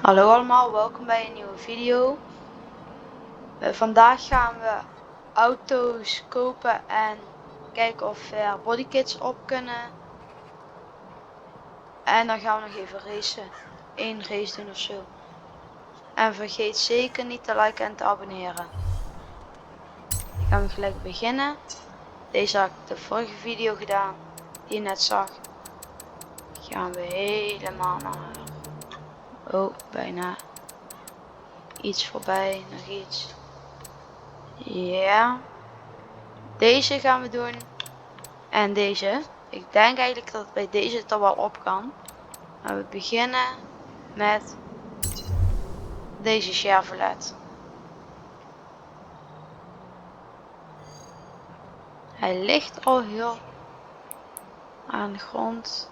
Hallo allemaal, welkom bij een nieuwe video. Vandaag gaan we auto's kopen en kijken of we er bodykits op kunnen. En dan gaan we nog even racen. 1 race doen of zo. En vergeet zeker niet te liken en te abonneren. Dan gaan we gelijk beginnen. Deze had ik de vorige video gedaan, die je net zag. Dan gaan we helemaal naar... Oh, bijna. Iets voorbij, nog iets. Ja. Deze gaan we doen. En deze. Ik denk eigenlijk dat bij deze het er wel op kan. Maar we beginnen met deze Chevrolet. Hij ligt al heel aan de grond.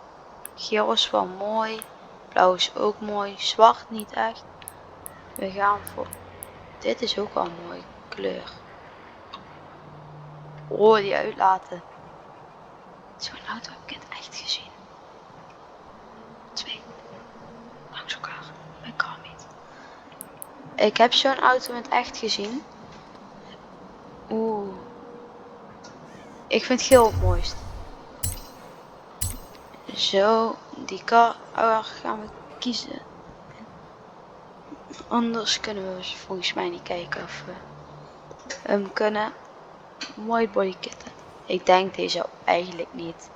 Geel is wel mooi. Blauw is ook mooi. Zwart niet echt. We gaan voor... Dit is ook wel een mooie kleur. Oh, die uitlaten. Zo'n auto heb ik in het echt gezien. 2. Langs elkaar. Ik kan niet. Ik heb zo'n auto in het echt gezien. Oeh. Ik vind geel het mooist. Zo, die car gaan we kiezen. Anders kunnen we volgens mij niet kijken of we hem kunnen. Mooi bodykitten. Ik denk deze eigenlijk niet.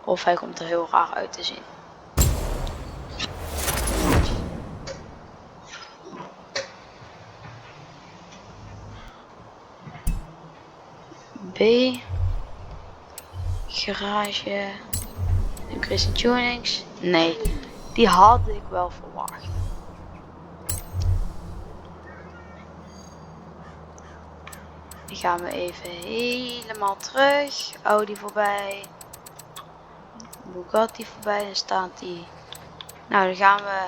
Of hij komt er heel raar uit te zien. B. Garage. Christian Tunings. Nee, die had ik wel verwacht. Die gaan we even helemaal terug. Audi voorbij. Bugatti voorbij. Dan staat die. Nou, dan gaan we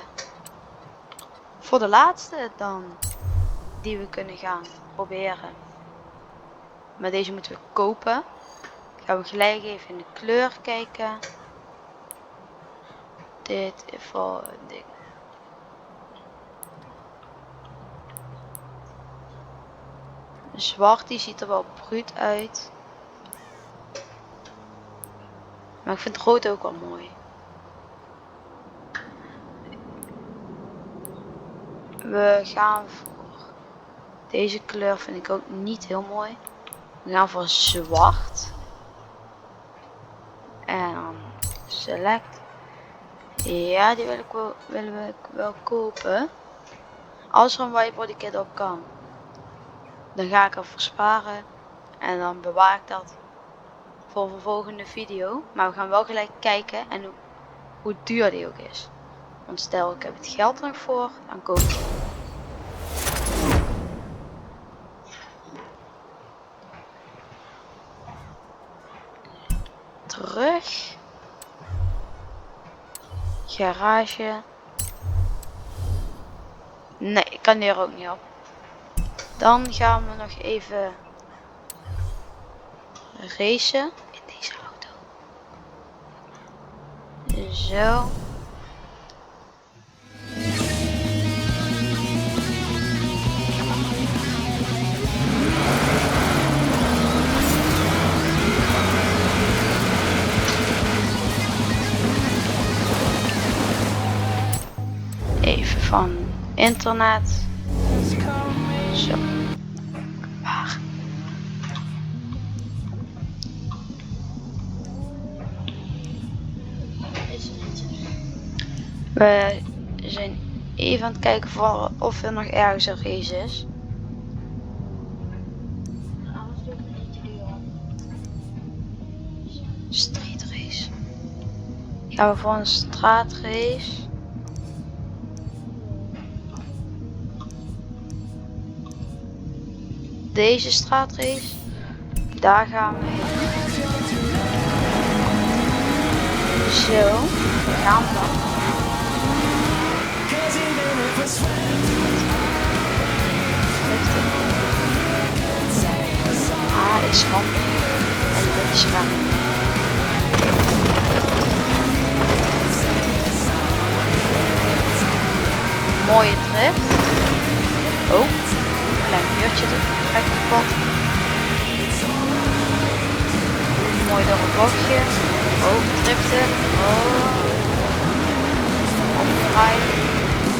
voor de laatste dan. Die we kunnen gaan proberen. Maar deze moeten we kopen. Dan gaan we gelijk even in de kleur kijken. Dit is voor een ding. Zwart, die ziet er wel bruut uit. Maar ik vind rood ook wel mooi. We gaan voor deze kleur, vind ik ook niet heel mooi. We gaan voor zwart. En dan select. Ja, die willen we wel kopen. Als er een white body kit op kan, dan ga ik ervoor sparen. En dan bewaar ik dat voor een volgende video. Maar we gaan wel gelijk kijken en hoe duur die ook is. Want stel ik heb het geld er nog voor, dan koop ik. Terug. Garage. Nee, ik kan hier ook niet op. Dan gaan we nog even racen in deze auto. Zo. Even van internet. Zo. Waar? We zijn even aan het kijken voor of er nog ergens een race is. Street race. Gaan we voor een straatrace. Deze straatrace. Daar gaan we heen. Zo. Daar gaan we dan. Ah, is handig. En dit is gaan. mooie drift. Oh, een klein muurtje krijg ik kapot. Mooi door het bochtje. Oh, driften. Oh. Omdraaien.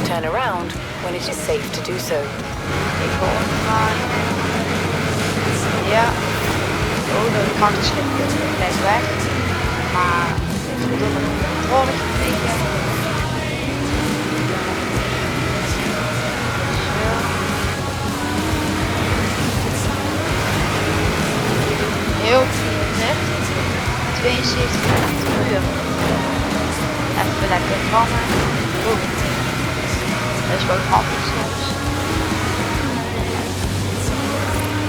Turn around when it is safe to do so. Ik wil omdraaien. Ja. Oh, de krachtenschip gelijk weg. Maar ik wil door de controle gekregen. Heel veel drift. 72 km/h. Even lekker rammen. Oeh. Dat is wel grappig soms.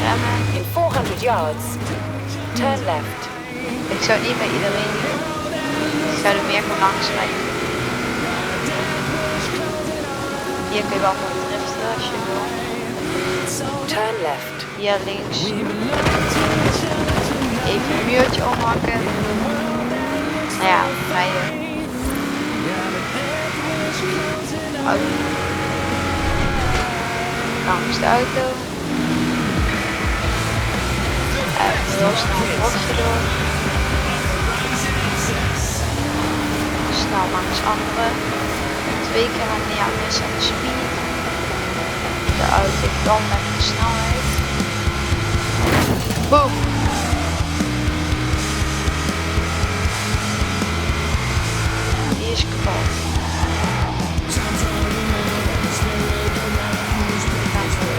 Remmen. In 400 yards, turn left. Ik zou het niet bij iedereen doen. Ik zou er meer gewoon langs rijden. Hier kun je wel gewoon driften als je wil. Turn left. Hier links. Even een muurtje omhakken. Nou ja, rijden. Auto. Langs de auto. Even heel snel het bochtje door. Snel langs anderen. 2 keer aan de missen aan de speed. De auto heeft dan lekker de snelheid. Boom! Die is kapot.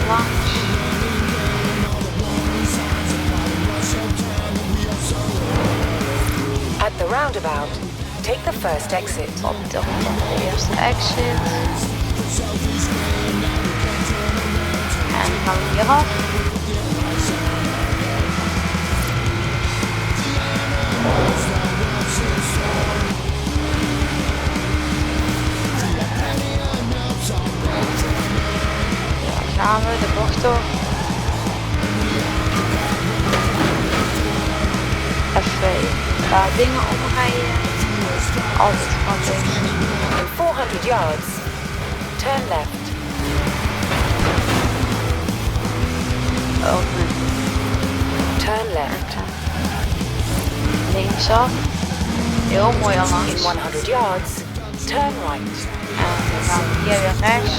Langs. At the roundabout, take the first exit. Op de eerste exit. En dan gaan we hier af. Dan gaan we de bocht op. Even een paar dingen omrijden. Altijd grappig. In 400 yards, turn left. Open. Turn left. Linksaf. Heel mooi al langs. In 100 yards, turn right. En dan gaan we hier weer rechts.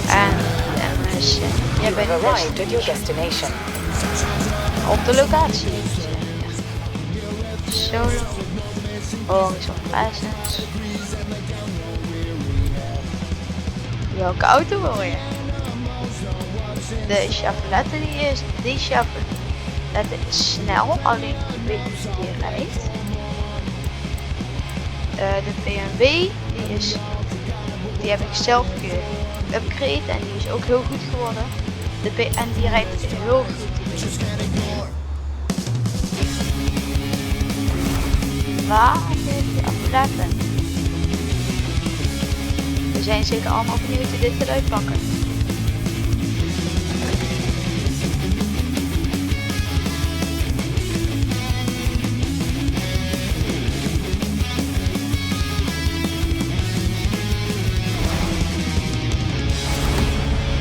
En jij bent You've arrived at your destination. op de locatie. Solo. Horizon presence. Welke auto wil je? De Chevrolet die Chevrolet is snel, alleen weet niet hoe die rijdt. De BMW die heb ik zelf geüpgrade en die is ook heel goed geworden. En die rijdt heel goed. Waar moet je afletten? We zijn zeker allemaal benieuwd hoe dit gaat uitpakken.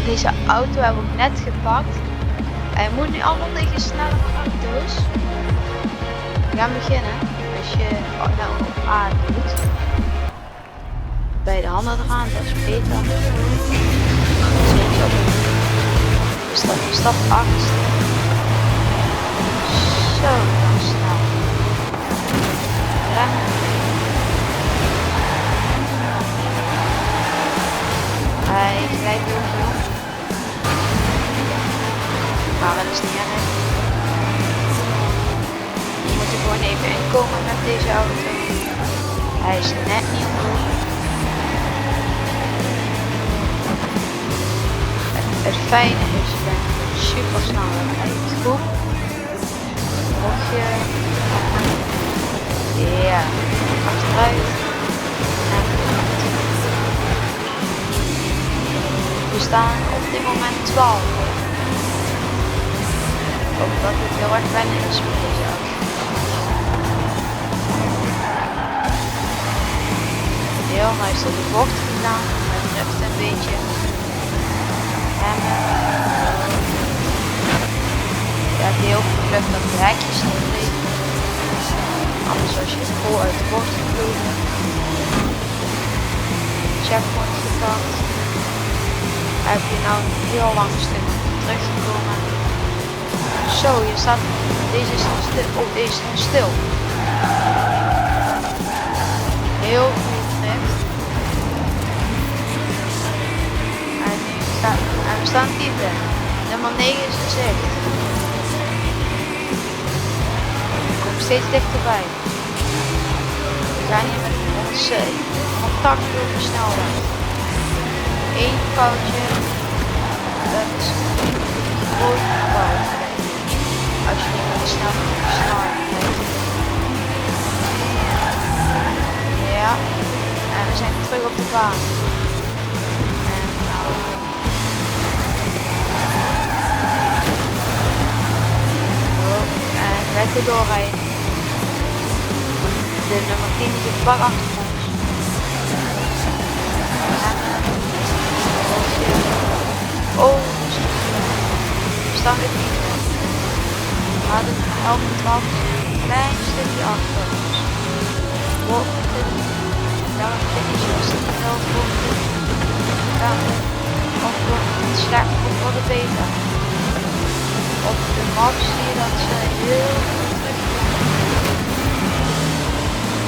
Deze auto hebben we ook net gepakt. Hij moet nu allemaal tegen snellere auto's. We gaan beginnen. Als je nou op A doet. Bij de handen eraan, dat is beter. Stap 8. Zo, dan snel. Remmen. Hij glijdt heel veel. Maar wel eens niet erg. Je moet er gewoon even inkomen met deze auto. Hij is net niet omhoog. Het fijne is, je bent super snel rijdt. Goed. Bochtje. Ja. Achteruit. En we staan op dit moment 12. Ook dat het heel erg wennen is met deze auto. heel nice door de bocht gedaan. Hij drift een beetje. Remmen. Ja, heel geluk dat de hekjes niet bleven. Anders was je vol uit de bocht gevlogen. Checkpoint gepakt. Heb je nou een heel lang stuk teruggekomen. Zo, je staat. Deze is nog stil. Oh, deze is nog stil. Heel goed drift. En we staan tiende. Nummer 9 is in zicht. Kom steeds dichterbij. We gaan hier met 180 over snelheid. 1 foutje. Dat is een groot fout. Als je niet met de snelheid hebt. Ja. En we zijn terug op de baan. En nou. En lekker doorrijden. De nummer 10 is een pak achter ons. Oh, we staan weer niet. We hadden elke trap een klein stukje achter ons. Daar finish was het wel voor. Het slaat worden beter. Op de map zie je dat ze heel goed terugkomen.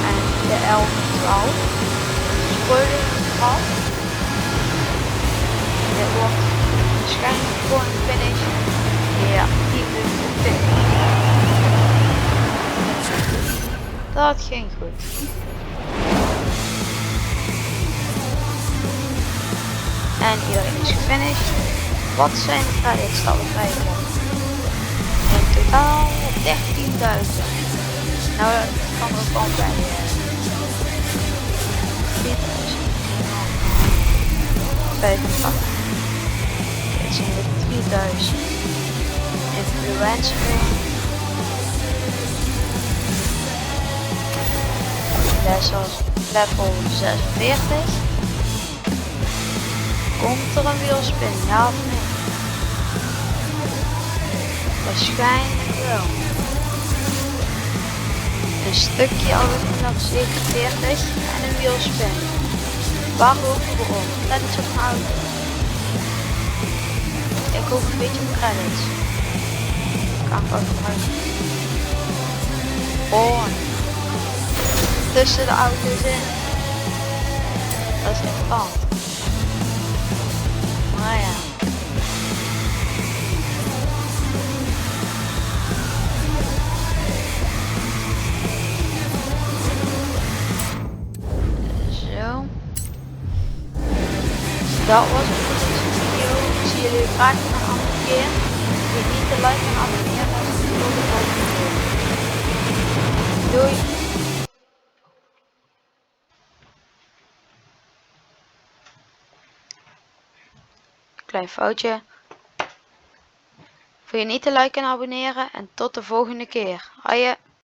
En de 11 en 12 spoiler af. Dit wordt waarschijnlijk voor een finish. Ja, die doet de finish. Dat ging goed. En iedereen is gefinished. Wat zijn de vrijheidstallen vrijgekomen? In totaal 13.000. Nou, dat kan er ook al bij. 4.085. Dit zijn er 3.000. Influencer. Level 46. Komt er een wielspin, ja of nee? Waarschijnlijk wel. Een stukje level 47 en een wielspin. Waarom? Let eens op mijn auto. Ik hoop een beetje op credits. Kan ik ook gebruiken. Oh. Tussen de auto's in. Dat is interessant. Maar ja. Zo. Dat was het voor deze video. Ik zie jullie graag een andere keer. Vergeet niet te liken en abonneren als het tot de volgende keer. Doei. Klein foutje. Vergeet niet te liken en abonneren en tot de volgende keer. Haaien.